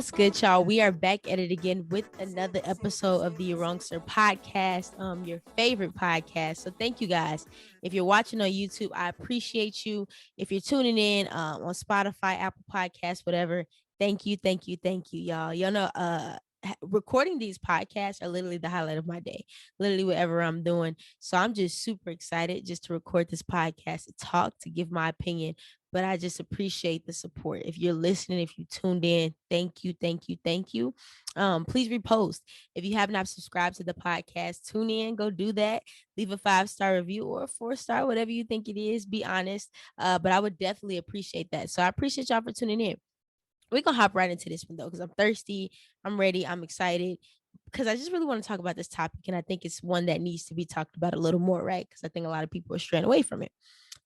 What's good, y'all? We are back at it again with another episode of the Wrongster podcast, your favorite podcast. So thank you guys. If you're watching on YouTube, I appreciate you. If you're tuning in on Spotify, Apple Podcasts, whatever, thank you, y'all. Y'all know recording these podcasts are literally the highlight of my day, literally whatever I'm doing. So I'm just super excited just to record this podcast, to talk, to give my opinion, but I just appreciate the support. If you're listening, if you tuned in, thank you, thank you, thank you. Please repost. If you have not subscribed to the podcast, tune in, go do that. Leave a 5-star review or a 4-star, whatever you think it is. Be honest. But I would definitely appreciate that. So I appreciate y'all for tuning in. We're gonna hop right into this one though, because I'm thirsty, I'm ready, I'm excited. Because I just really want to talk about this topic, and I think it's one that needs to be talked about a little more, right? Because I think a lot of people are straying away from it.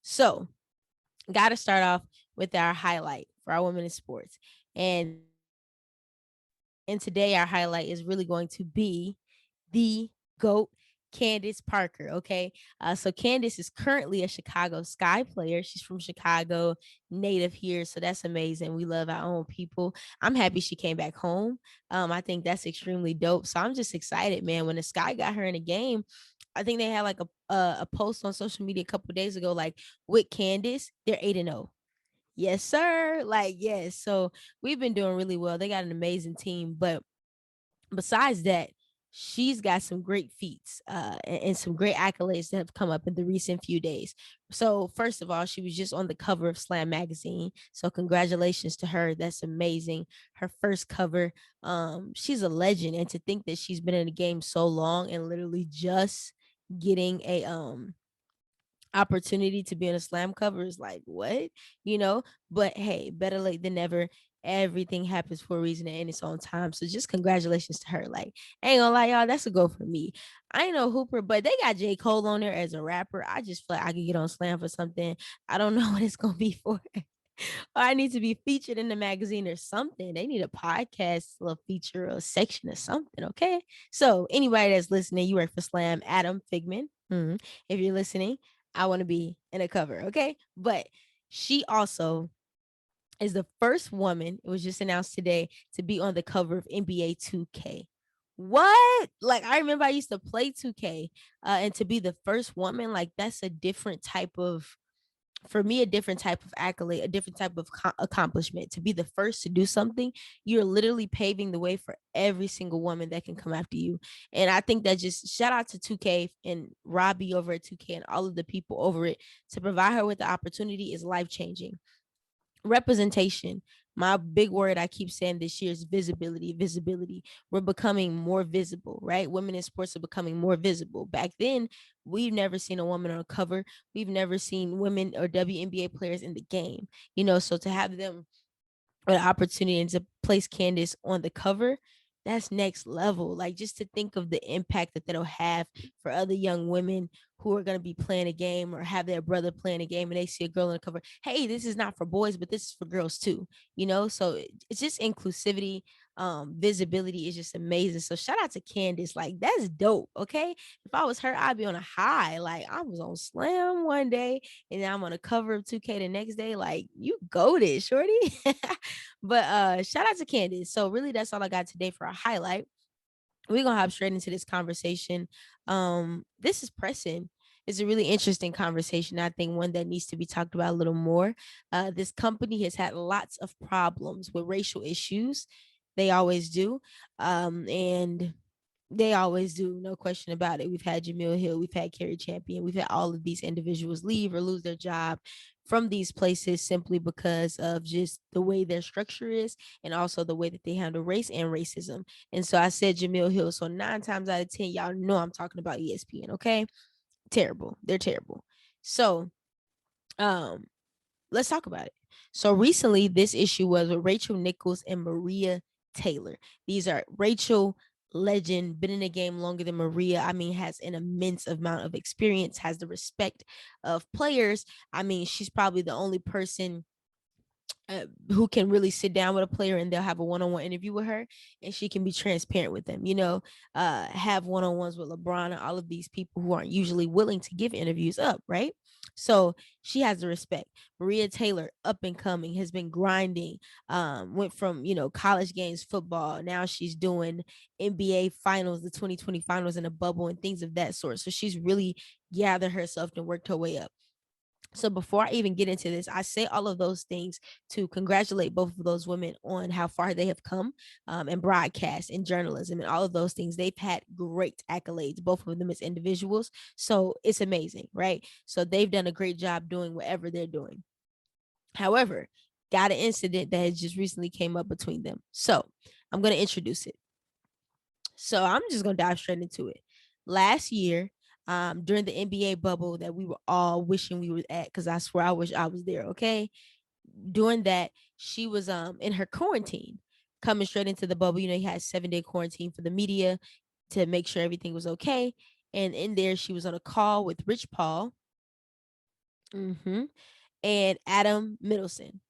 So got to start off with our highlight for our women in sports. And today our highlight is really going to be the GOAT, Candace Parker. Okay. So Candace is currently a Chicago Sky player. She's from Chicago, native here. So that's amazing. We love our own people. I'm happy she came back home. I think that's extremely dope. So I'm just excited, man. When the Sky got her in a game, I think they had like a post on social media a couple of days ago, like with Candace, they're 8-0. Yes, sir. Like, yes. So we've been doing really well. They got an amazing team. But besides that, she's got some great feats and some great accolades that have come up in the recent few days. So first of all, she was just on the cover of Slam magazine. So congratulations to her. That's amazing. Her first cover. She's a legend. And to think that she's been in the game so long and literally just getting a opportunity to be on a Slam cover is like, what, but hey, better late than never. Everything happens for a reason and in its own time. So just congratulations to her. Like, I ain't gonna lie, y'all, that's a go for me. I ain't no hooper, but they got J. Cole on there as a rapper. I just feel like I could get on Slam for something. I don't know what it's gonna be for. I need to be featured in the magazine or something. They need a podcast, a little feature, a section or something. Okay. So anybody that's listening, you work for Slam, Adam Figman. If you're listening, I want to be in a cover. Okay. But she also is the first woman, it was just announced today, to be on the cover of NBA 2K. What? Like, I remember I used to play 2K, and to be the first woman, like, that's a different type of, for me, a different type of accolade, a different type of accomplishment. To be the first to do something, you're literally paving the way for every single woman that can come after you. And I think that, just shout out to 2K and Robbie over at 2K and all of the people over it, to provide her with the opportunity is life changing. Representation. My big word I keep saying this year is visibility. We're becoming more visible, right? Women in sports are becoming more visible. Back then, we've never seen a woman on a cover. We've never seen women or WNBA players in the game, so to have them an opportunity and to place Candace on the cover, that's next level. Like, just to think of the impact that that'll have for other young women who are going to be playing a game or have their brother playing a game and they see a girl on the cover. Hey, this is not for boys, but this is for girls too, So it's just inclusivity. Visibility is just amazing. So shout out to Candace. Like, that's dope. Okay. If I was her, I'd be on a high. Like, I was on Slam one day and then I'm on a cover of 2K the next day. Like, you goated, shorty. But shout out to Candace. So really, that's all I got today for a highlight. We're gonna hop straight into this conversation. This is pressing. It's a really interesting conversation. I think one that needs to be talked about a little more. This company has had lots of problems with racial issues. They always do. And they always do, no question about it. We've had Jamil Hill, we've had Carrie Champion, we've had all of these individuals leave or lose their job from these places simply because of just the way their structure is and also the way that they handle race and racism. And so I said Jamil Hill. So 9 times out of 10, y'all know I'm talking about ESPN. Okay. Terrible. They're terrible. So let's talk about it. So recently, this issue was with Rachel Nichols and Maria Taylor. These are Rachel, legend, been in the game longer than Maria. I mean, has an immense amount of experience, has the respect of players. I mean, she's probably the only person who can really sit down with a player and they'll have a one-on-one interview with her, and she can be transparent with them, have one-on-ones with LeBron and all of these people who aren't usually willing to give interviews up, right? So she has the respect. Maria Taylor, up and coming, has been grinding, went from, college games, football. Now she's doing NBA finals, the 2020 finals in a bubble and things of that sort. So she's really gathered herself and worked her way up. So before I even get into this, I say all of those things to congratulate both of those women on how far they have come, in broadcast and journalism and all of those things. They've had great accolades, both of them as individuals. So it's amazing, right? So they've done a great job doing whatever they're doing. However, got an incident that has just recently came up between them. So I'm going to introduce it. So I'm just going to dive straight into it. Last year, during the NBA bubble that we were all wishing we were at, because I swear I wish I was there. Okay, during that, she was in her quarantine, coming straight into the bubble. You had 7-day quarantine for the media to make sure everything was okay. And in there, she was on a call with Rich Paul, and Adam Mendehlson.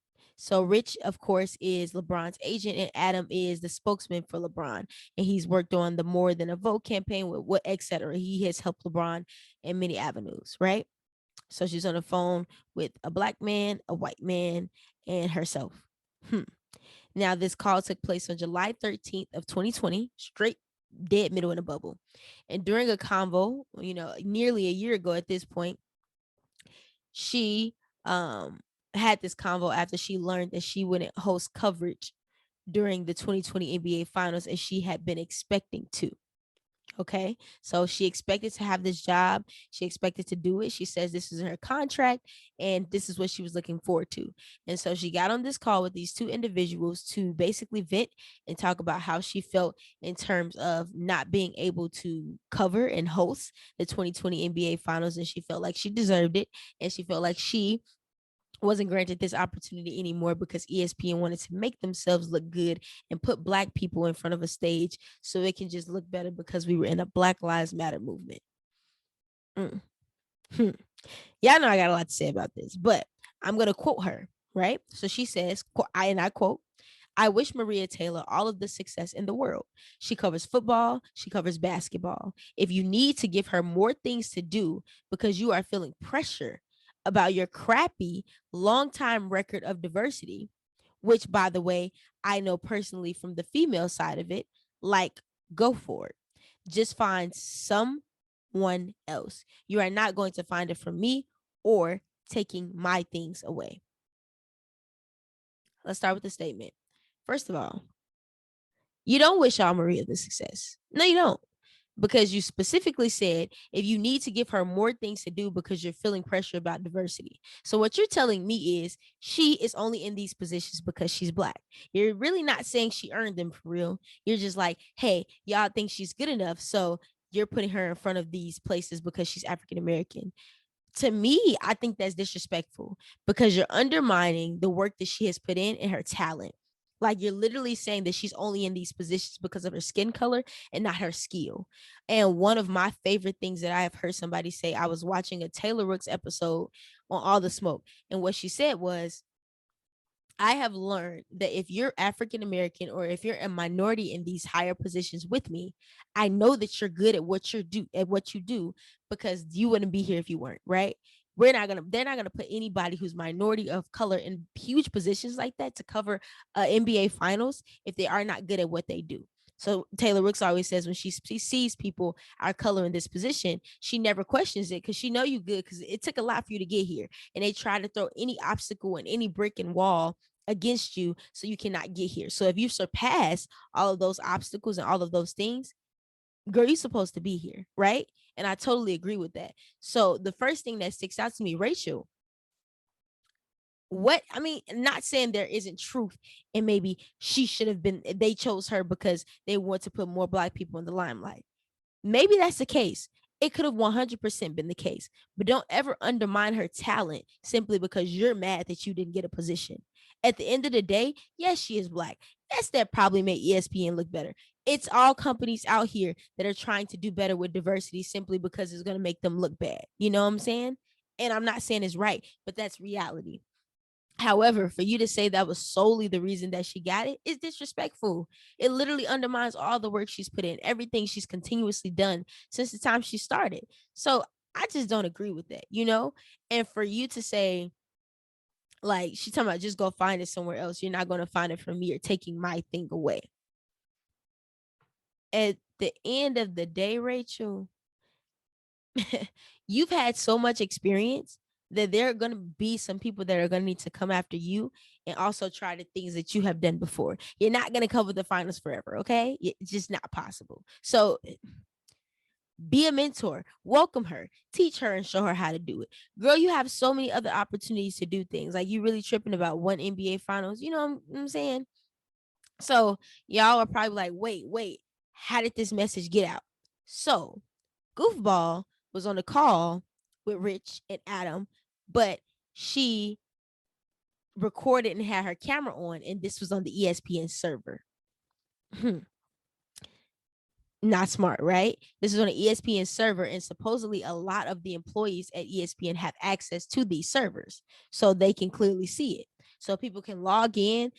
So Rich, of course, is LeBron's agent, and Adam is the spokesman for LeBron, and he's worked on the More Than a Vote campaign with what, etc. He has helped LeBron in many avenues, right? So she's on the phone with a black man, a white man, and herself. Now, this call took place on July 13th of 2020, straight dead middle in the bubble. And during a convo, nearly a year ago at this point, she had this convo after she learned that she wouldn't host coverage during the 2020 NBA finals as she had been expecting to. Okay. So she expected to have this job. She expected to do it. She says this is her contract and this is what she was looking forward to. And so she got on this call with these two individuals to basically vent and talk about how she felt in terms of not being able to cover and host the 2020 NBA finals. And she felt like she deserved it. And she felt like she wasn't granted this opportunity anymore because ESPN wanted to make themselves look good and put black people in front of a stage so it can just look better because we were in a Black Lives Matter movement. Y'all know I got a lot to say about this, but I'm going to quote her, right? So she says, and I quote, "I wish Maria Taylor all of the success in the world. She covers football, she covers basketball. If you need to give her more things to do because you are feeling pressure about your crappy long-time record of diversity, which, by the way, I know personally from the female side of it, like, go for it. Just find someone else. You are not going to find it from me or taking my things away." Let's start with the statement. First of all, you don't wish Al Maria the success. No, you don't. Because you specifically said if you need to give her more things to do because you're feeling pressure about diversity. So what you're telling me is she is only in these positions because she's black. You're really not saying she earned them for real. You're just like, hey, y'all think she's good enough, so you're putting her in front of these places because she's African American. To me, I think that's disrespectful because you're undermining the work that she has put in and her talent. Like, you're literally saying that she's only in these positions because of her skin color and not her skill. And one of my favorite things that I have heard somebody say, I was watching a Taylor Rooks episode on All the Smoke, and what she said was, I have learned that if you're African American or if you're a minority in these higher positions with me, I know that you're good at what you do because you wouldn't be here if you weren't, right? They're not gonna put anybody who's minority of color in huge positions like that to cover NBA finals if they are not good at what they do. So Taylor Rooks always says when she sees people our color in this position, she never questions it because she know you good because it took a lot for you to get here. And they try to throw any obstacle and any brick and wall against you so you cannot get here. So if you surpass all of those obstacles and all of those things, girl, you're supposed to be here, right? And I totally agree with that. So the first thing that sticks out to me, Rachel, not saying there isn't truth and maybe she should have been, they chose her because they want to put more black people in the limelight. Maybe that's the case. It could have 100% been the case, but don't ever undermine her talent simply because you're mad that you didn't get a position. At the end of the day, yes, she is black. Yes, that probably made ESPN look better. It's all companies out here that are trying to do better with diversity simply because it's going to make them look bad. You know what I'm saying? And I'm not saying it's right, but that's reality. However, for you to say that was solely the reason that she got it is disrespectful. It literally undermines all the work she's put in, everything she's continuously done since the time she started. So I just don't agree with that, you know? And for you to say, like, she talking about just go find it somewhere else, you're not going to find it from me or taking my thing away. At the end of the day, Rachel, you've had so much experience that there are going to be some people that are going to need to come after you and also try the things that you have done before. You're not going to cover the finals forever, okay? It's just not possible. So be a mentor, welcome her, teach her, and show her how to do it. Girl, you have so many other opportunities to do things. Like, you really tripping about one NBA finals. You know what I'm saying? So y'all are probably like, wait, how did this message get out? So Goofball was on the call with Rich and Adam, but she recorded and had her camera on, and this was on the ESPN server. Not smart, right? This is on an ESPN server, and supposedly a lot of the employees at ESPN have access to these servers, so they can clearly see it. So people can log in,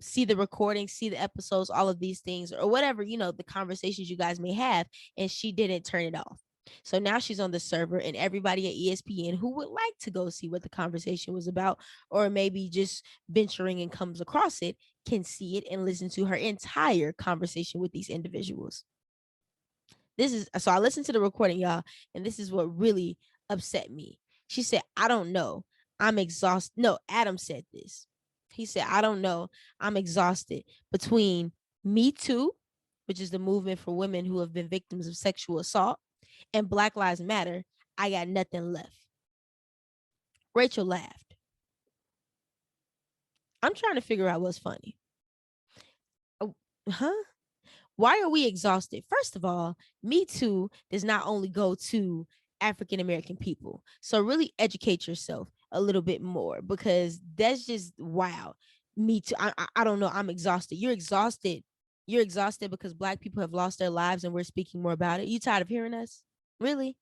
see the recording, see the episodes, all of these things, or whatever, the conversations you guys may have, and she didn't turn it off. So now she's on the server, and everybody at ESPN who would like to go see what the conversation was about, or maybe just venturing and comes across it, can see it and listen to her entire conversation with these individuals. So I listened to the recording, y'all, and this is what really upset me. She said, I don't know. I'm exhausted. No, Adam said this. He said, I don't know. I'm exhausted between Me Too, which is the movement for women who have been victims of sexual assault, and Black Lives Matter. I got nothing left. Rachel laughed. I'm trying to figure out what's funny. Oh, huh? Why are we exhausted? First of all, Me Too does not only go to African American people. So really educate yourself a little bit more, because that's just wow. Me Too. I don't know. I'm exhausted. You're exhausted. You're exhausted because Black people have lost their lives and we're speaking more about it. You tired of hearing us? Really?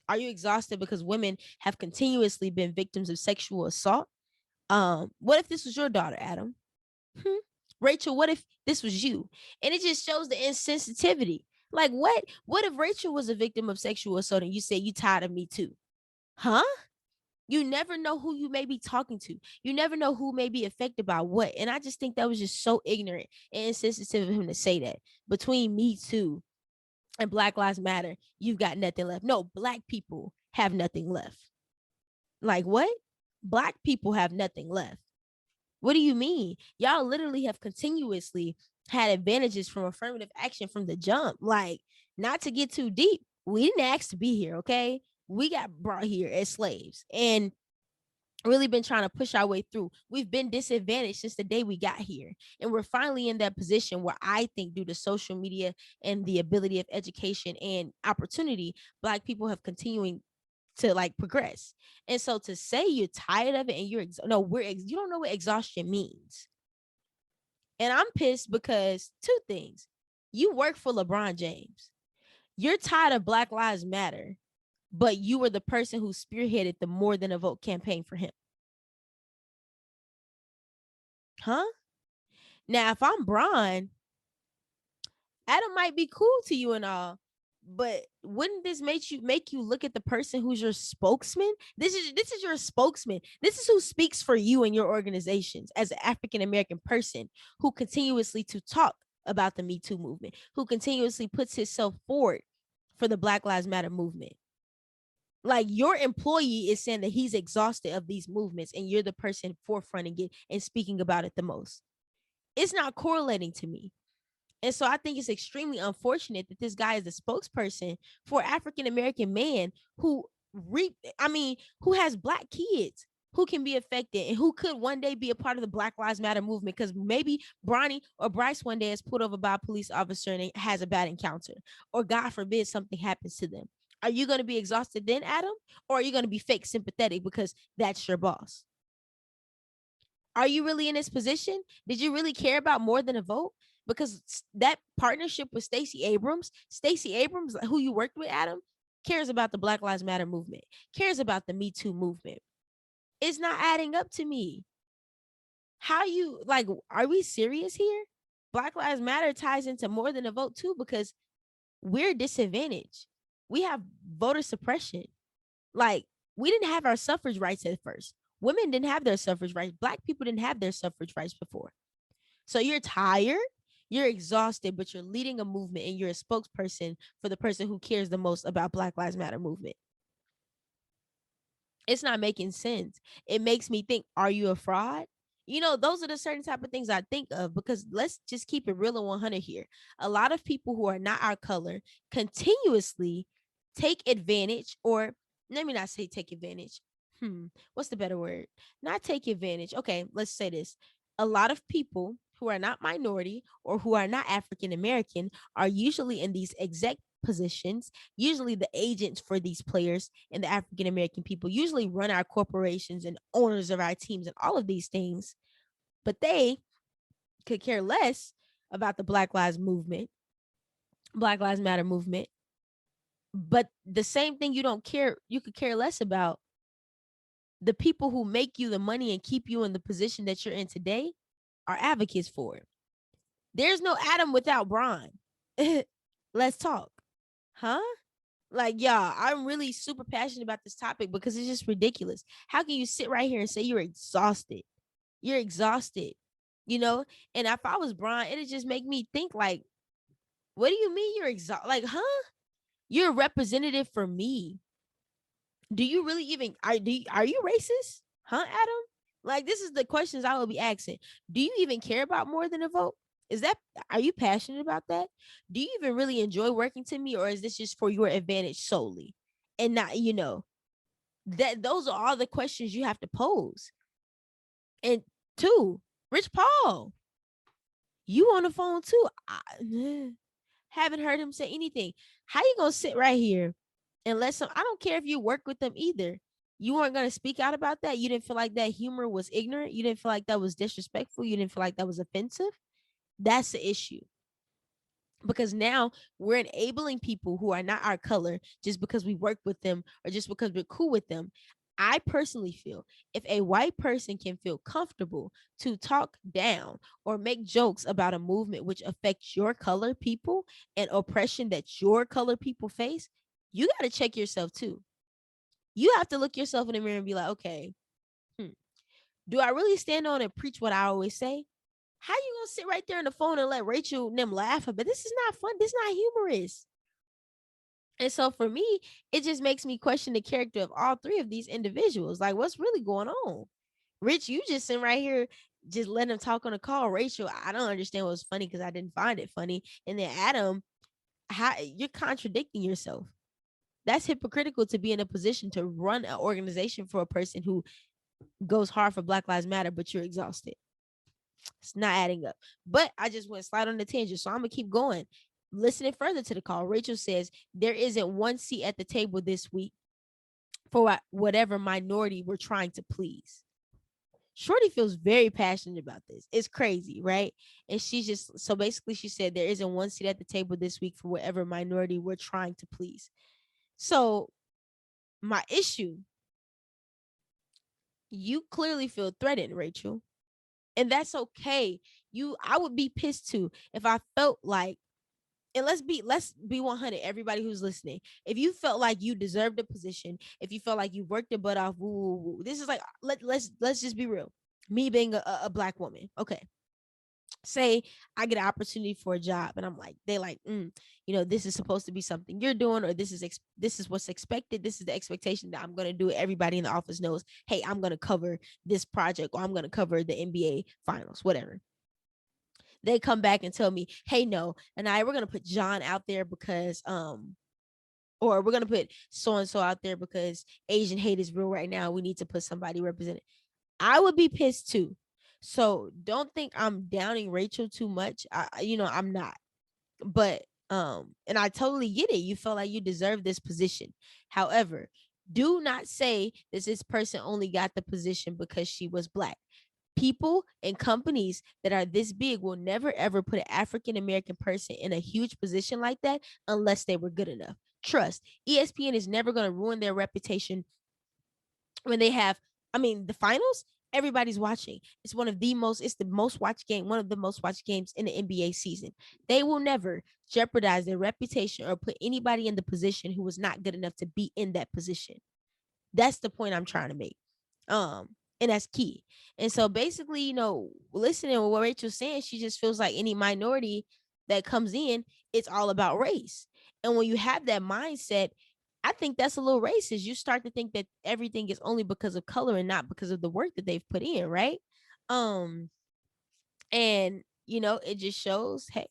Are you exhausted because women have continuously been victims of sexual assault? What if this was your daughter, Adam? Hmm? Rachel, what if this was you? And it just shows the insensitivity. Like, what if Rachel was a victim of sexual assault and you say you tired of Me Too? Huh? You never know who you may be talking to. You never know who may be affected by what. And I just think that was just so ignorant and insensitive of him to say that. Between Me Too and Black Lives Matter, you've got nothing left. No, Black people have nothing left. Like, what? Black people have nothing left. What do you mean? Y'all literally have continuously had advantages from affirmative action from the jump. Like, not to get too deep, we didn't ask to be here, okay? We got brought here as slaves and really been trying to push our way through. We've been disadvantaged since the day we got here. And we're finally in that position where I think, due to social media and the ability of education and opportunity, Black people have continuing to like progress. And so to say you're tired of it and you don't know what exhaustion means. And I'm pissed because two things. You work for LeBron James. You're tired of Black Lives Matter, but you were the person who spearheaded the More Than a Vote campaign for him. Huh? Now, if I'm Bron, Adam might be cool to you and all, but wouldn't this make you look at the person who's your spokesman? This is your spokesman. This is who speaks for you and your organizations as an African American person who continuously to talk about the Me Too movement, who continuously puts himself forward for the Black Lives Matter movement. Like, your employee is saying that he's exhausted of these movements, and you're the person forefronting it and speaking about it the most. It's not correlating to me. And so I think it's extremely unfortunate that this guy is the spokesperson for African American man who who has Black kids who can be affected and who could one day be a part of the Black Lives Matter movement, because maybe Bronny or Bryce one day is pulled over by a police officer and has a bad encounter, or God forbid something happens to them. Are you going to be exhausted then, Adam? Or are you going to be fake sympathetic because that's your boss? Are you really in this position? Did you really care about More Than a Vote? Because that partnership with Stacey Abrams, who you worked with, Adam, cares about the Black Lives Matter movement, cares about the Me Too movement. It's not adding up to me. How you like, are we serious here? Black Lives Matter ties into more than a vote too, because we're disadvantaged. We have voter suppression. Like, we didn't have our suffrage rights at first. Women didn't have their suffrage rights. Black people didn't have their suffrage rights before. So you're tired, you're exhausted, but you're leading a movement and you're a spokesperson for the person who cares the most about Black Lives Matter movement. It's not making sense. It makes me think, are you a fraud? Those are the certain type of things I think of, because let's just keep it real and 100 here. A lot of people who are not our color continuously take advantage, or let me not say take advantage. What's the better word? Not take advantage. Okay, let's say this. A lot of people who are not minority or who are not African American are usually in these exec positions. Usually the agents for these players and the African American people usually run our corporations and owners of our teams and all of these things, but they could care less about the Black Lives Matter movement. But the same thing, you could care less about the people who make you the money and keep you in the position that you're in today are advocates for it. There's no Adam without Bron. Let's talk. Huh? Like, yeah, I'm really super passionate about this topic because it's just ridiculous. How can you sit right here and say you're exhausted? You're exhausted, you know? And if I was Bron, it'd just make me think, like, what do you mean you're exhausted? Like, huh? You're a representative for me. Do you really even are you racist? Huh, Adam? Like, this is the questions I will be asking. Do you even care about more than a vote? Are you passionate about that? Do you even really enjoy working to me, or is this just for your advantage solely? And not, that those are all the questions you have to pose. And two, Rich Paul, you on the phone too. I haven't heard him say anything. How you gonna sit right here and let some? I don't care if you work with them either. You weren't gonna speak out about that. You didn't feel like that humor was ignorant. You didn't feel like that was disrespectful. You didn't feel like that was offensive. That's the issue. Because now we're enabling people who are not our color just because we work with them or just because we're cool with them. I personally feel if a white person can feel comfortable to talk down or make jokes about a movement which affects your color people and oppression that your color people face, you got to check yourself too. You have to look yourself in the mirror and be like, okay, do I really stand on and preach what I always say? How you gonna sit right there on the phone and let Rachel and them laugh? But this is not fun. This is not humorous. And so for me, it just makes me question the character of all three of these individuals. Like, what's really going on? Rich, you just sitting right here, just letting them talk on the call. Rachel, I don't understand what was funny because I didn't find it funny. And then Adam, you're contradicting yourself. That's hypocritical to be in a position to run an organization for a person who goes hard for Black Lives Matter, but you're exhausted. It's not adding up. But I just went slide on the tangent, so I'm gonna keep going. Listening further to the call, Rachel says there isn't one seat at the table this week for whatever minority we're trying to please. Shorty feels very passionate about this. It's crazy, right? And she's just, so basically she said there isn't one seat at the table this week for whatever minority we're trying to please. So my issue, you clearly feel threatened, Rachel. And that's okay. I would be pissed too if I felt like, and let's be 100, everybody who's listening. If you felt like you deserved a position, if you felt like you worked your butt off, this is like, let's just be real. Me being a Black woman, okay. Say I get an opportunity for a job and I'm like, they like, this is supposed to be something you're doing, or this is what's expected. This is the expectation that I'm going to do it. Everybody in the office knows, hey, I'm going to cover this project, or I'm going to cover the NBA finals, whatever. They come back and tell me, hey, no, and we're going to put John out there because, or we're going to put so-and-so out there because Asian hate is real right now. We need to put somebody represented. I would be pissed too. So don't think I'm downing Rachel too much. I'm not. But and I totally get it. You felt like you deserve this position. However, do not say this person only got the position because she was Black. People and companies that are this big will never ever put an African American person in a huge position like that unless they were good enough. Trust. ESPN is never going to ruin their reputation when they have I mean, the finals, everybody's watching. It's the most watched game, one of the most watched games in the NBA season. They will never jeopardize their reputation or put anybody in the position who was not good enough to be in that position. That's the point I'm trying to make. And that's key. And so basically, listening to what Rachel's saying, she just feels like any minority that comes in, it's all about race. And when you have that mindset, I think that's a little racist. You start to think that everything is only because of color and not because of the work that they've put in, right? Um, and it just shows, hey,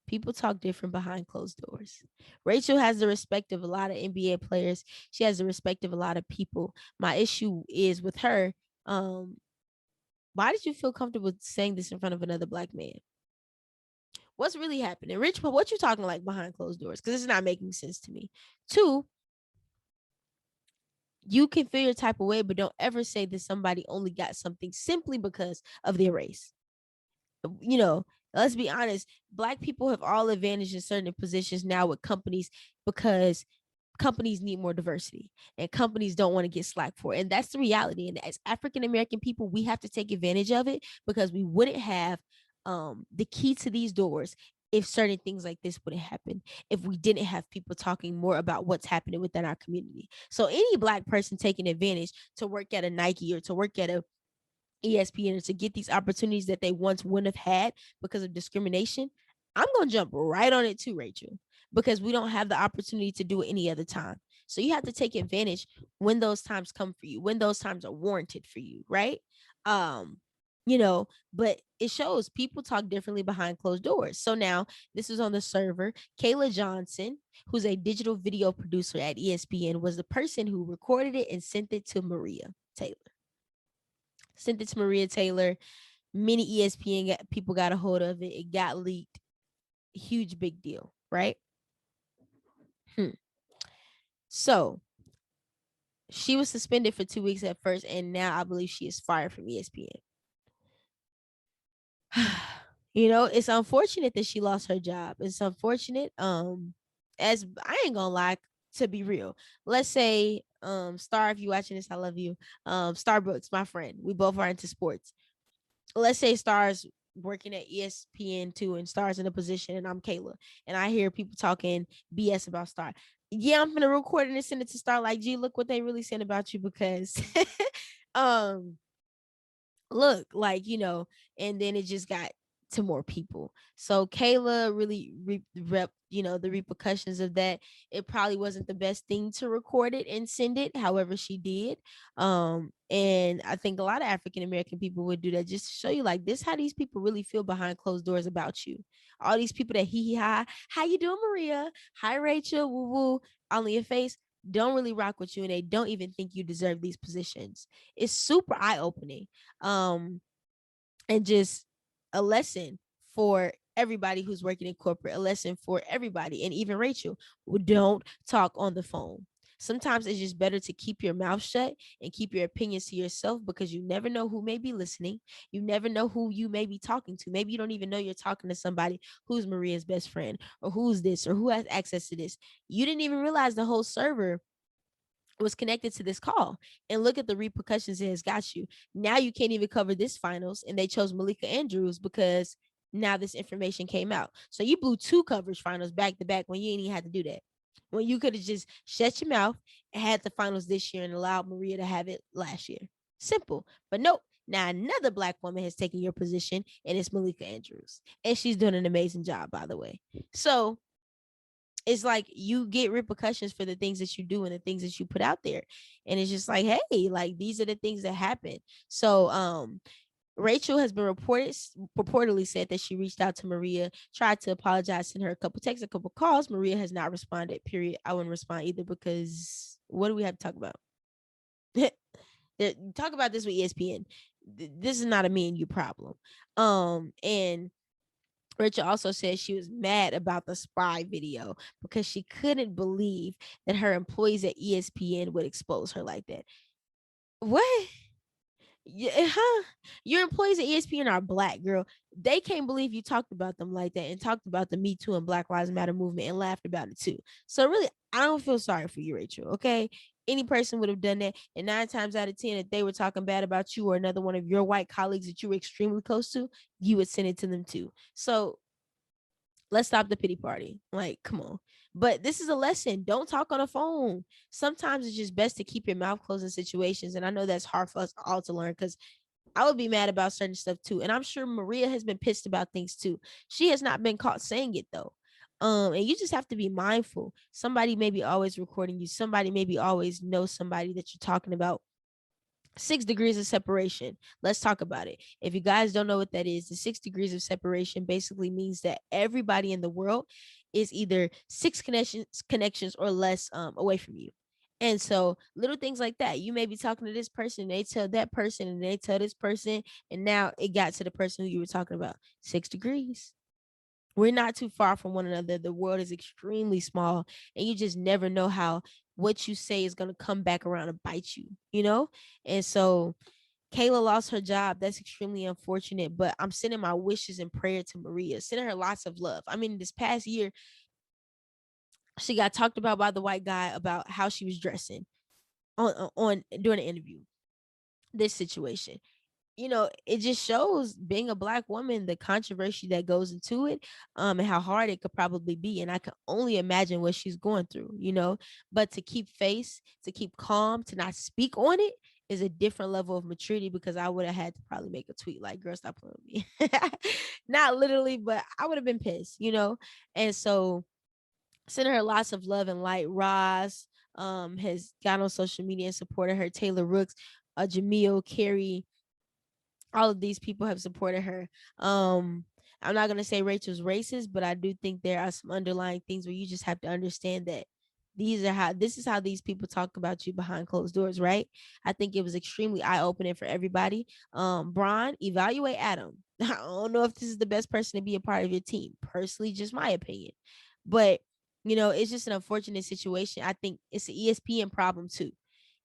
people talk different behind closed doors. Rachel has the respect of a lot of NBA players. She has the respect of a lot of people. My issue is with her. Why did you feel comfortable saying this in front of another black man? What's really happening? Rich, what you talking like behind closed doors? Because it's not making sense to me. Two, you can feel your type of way, but don't ever say that somebody only got something simply because of their race. Let's be honest, black people have all advantage in certain positions now with companies because companies need more diversity and companies don't want to get slack for it. And that's the reality. And as African American people, we have to take advantage of it because we wouldn't have the key to these doors if certain things like this wouldn't happen, if we didn't have people talking more about what's happening within our community. So any black person taking advantage to work at a Nike or to work at a ESPN to get these opportunities that they once wouldn't have had because of discrimination, I'm going to jump right on it too, Rachel, because we don't have the opportunity to do it any other time. So you have to take advantage when those times come for you, when those times are warranted for you, right? Um, but it shows people talk differently behind closed doors. So now this is on the server. Kayla Johnson, who's a digital video producer at ESPN, was the person who recorded it and sent it to Maria Taylor. Sent it to Maria Taylor. Many ESPN people got a hold of it. It got leaked. Huge big deal, right? So she was suspended for 2 weeks at first, and now I believe she is fired from ESPN. It's unfortunate that she lost her job. It's unfortunate. As I ain't gonna lie, to be real, let's say, Star, if you watching this, I love you. Starbucks, my friend. We both are into sports. Let's say Star's working at ESPN2 and Star's in a position and I'm Kayla and I hear people talking BS about Star. Yeah, I'm gonna record it and send it to Star like, gee, look what they really saying about you because look, like, and then it just got to more people. So Kayla really rep, the repercussions of that. It probably wasn't the best thing to record it and send it. However, she did. And I think a lot of African American people would do that just to show you like this how these people really feel behind closed doors about you. All these people that hee ha, how you doing, Maria? Hi, Rachel, woo woo, on your face, don't really rock with you and they don't even think you deserve these positions. It's super eye-opening. And just a lesson for everybody who's working in corporate, a lesson for everybody, and even Rachel, don't talk on the phone. Sometimes it's just better to keep your mouth shut and keep your opinions to yourself because you never know who may be listening. You never know who you may be talking to. Maybe you don't even know you're talking to somebody who's Maria's best friend or who's this or who has access to this. You didn't even realize the whole server was connected to this call, and look at the repercussions it has got you. Now you can't even cover this finals, and they chose Malika Andrews because now this information came out. So you blew two coverage finals back to back when you ain't even had to do that. When you could have just shut your mouth and had the finals this year and allowed Maria to have it last year. Simple. But nope. Now another black woman has taken your position, and it's Malika Andrews. And she's doing an amazing job, by the way. So it's like you get repercussions for the things that you do and the things that you put out there. And it's just like, hey, like these are the things that happen. So Rachel has been reportedly said that she reached out to Maria, tried to apologize, sent her a couple texts, a couple calls. Maria has not responded, period. I wouldn't respond either because what do we have to talk about? Talk about this with ESPN. This is not a me and you problem. And Rachel also said she was mad about the spy video because she couldn't believe that her employees at ESPN would expose her like that. What? Yeah, huh? Your employees at ESPN are black, girl. They can't believe you talked about them like that and talked about the Me Too and Black Lives Matter movement and laughed about it too. So really, I don't feel sorry for you, Rachel. Okay, Any person would have done that. And 9 times out of 10, if they were talking bad about you or another one of your white colleagues that you were extremely close to, you would send it to them too. So let's stop the pity party. Like, come on. But this is a lesson. Don't talk on the phone. Sometimes it's just best to keep your mouth closed in situations. And I know that's hard for us all to learn, because I would be mad about certain stuff too. And I'm sure Maria has been pissed about things too. She has not been caught saying it though. And you just have to be mindful. Somebody may be always recording you. Somebody maybe always knows somebody that you're talking about. 6 degrees of separation. Let's talk about it. If you guys don't know what that is, the 6 degrees of separation basically means that everybody in the world is either 6 connections or less away from you. And so little things like that, you may be talking to this person, they tell that person, and they tell this person, and now it got to the person who you were talking about. 6 degrees. We're not too far from one another. The world is extremely small, and you just never know how what you say is going to come back around and bite you, you know? And so Kayla lost her job. That's extremely unfortunate, but I'm sending my wishes and prayer to Maria, sending her lots of love. I mean, this past year, she got talked about by the white guy about how she was dressing on during an interview. This situation, it just shows, being a black woman, the controversy that goes into it, and how hard it could probably be. And I can only imagine what she's going through, but to keep face, to keep calm, to not speak on it is a different level of maturity, because I would have had to probably make a tweet like, girl, stop playing with me. Not literally, but I would have been pissed, and so sending her lots of love and light. Roz has got on social media and supported her. Taylor Rooks, Jamil, Carrie, all of these people have supported her. I'm not gonna say Rachel's racist, but I do think there are some underlying things where you just have to understand that this is how these people talk about you behind closed doors, right? I think it was extremely eye-opening for everybody. Bron, evaluate Adam. I don't know if this is the best person to be a part of your team. Personally, just my opinion. But it's just an unfortunate situation. I think it's an ESPN problem too.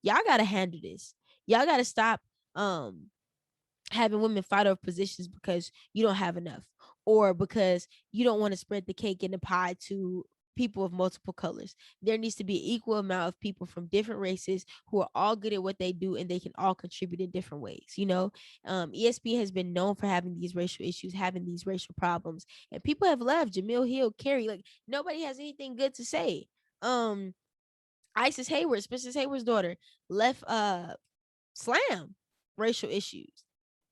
Y'all gotta handle this. Y'all gotta stop having women fight over positions because you don't have enough, or because you don't want to spread the cake and the pie to people of multiple colors. There needs to be an equal amount of people from different races who are all good at what they do, and they can all contribute in different ways. ESPN has been known for having these racial issues, having these racial problems, and people have left. Jamil Hill, Carrie, like, nobody has anything good to say. Isis Hayward, Spencer Hayward's daughter, left Slam, racial issues.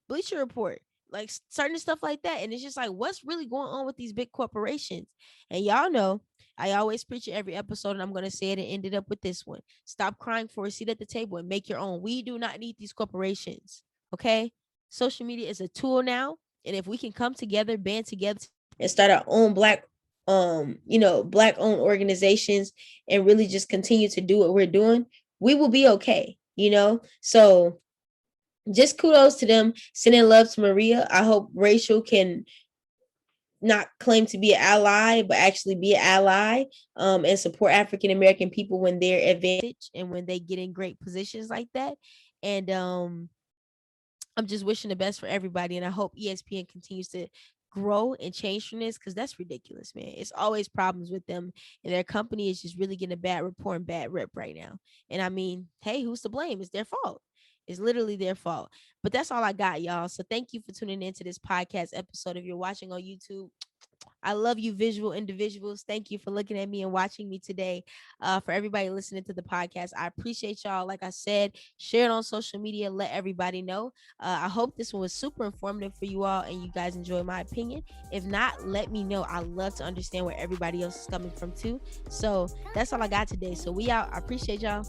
Bleacher Report, like certain stuff like that. And it's just like, what's really going on with these big corporations? And y'all know, I always preach it every episode, and I'm going to say it and end it up with this one. Stop crying for a seat at the table and make your own. We do not need these corporations. Okay. Social media is a tool now. And if we can come together, band together, and start our own black owned organizations, and really just continue to do what we're doing, we will be okay. So just kudos to them. Sending love to Maria. I hope Rachel can not claim to be an ally, but actually be an ally, and support African American people when they're advantaged and when they get in great positions like that. And I'm just wishing the best for everybody, and I hope ESPN continues to grow and change from this, because that's ridiculous, man. It's always problems with them, and their company is just really getting a bad report and bad rep right now. And I mean, hey, who's to blame? It's their fault. It's literally their fault. But that's all I got, y'all. So thank you for tuning into this podcast episode. If you're watching on YouTube, I love you, visual individuals. Thank you for looking at me and watching me today. For everybody listening to the podcast, I appreciate y'all. Like I said, share it on social media. Let everybody know. I hope this one was super informative for you all, and you guys enjoy my opinion. If not, let me know. I love to understand where everybody else is coming from too. So that's all I got today. So we out. I appreciate y'all.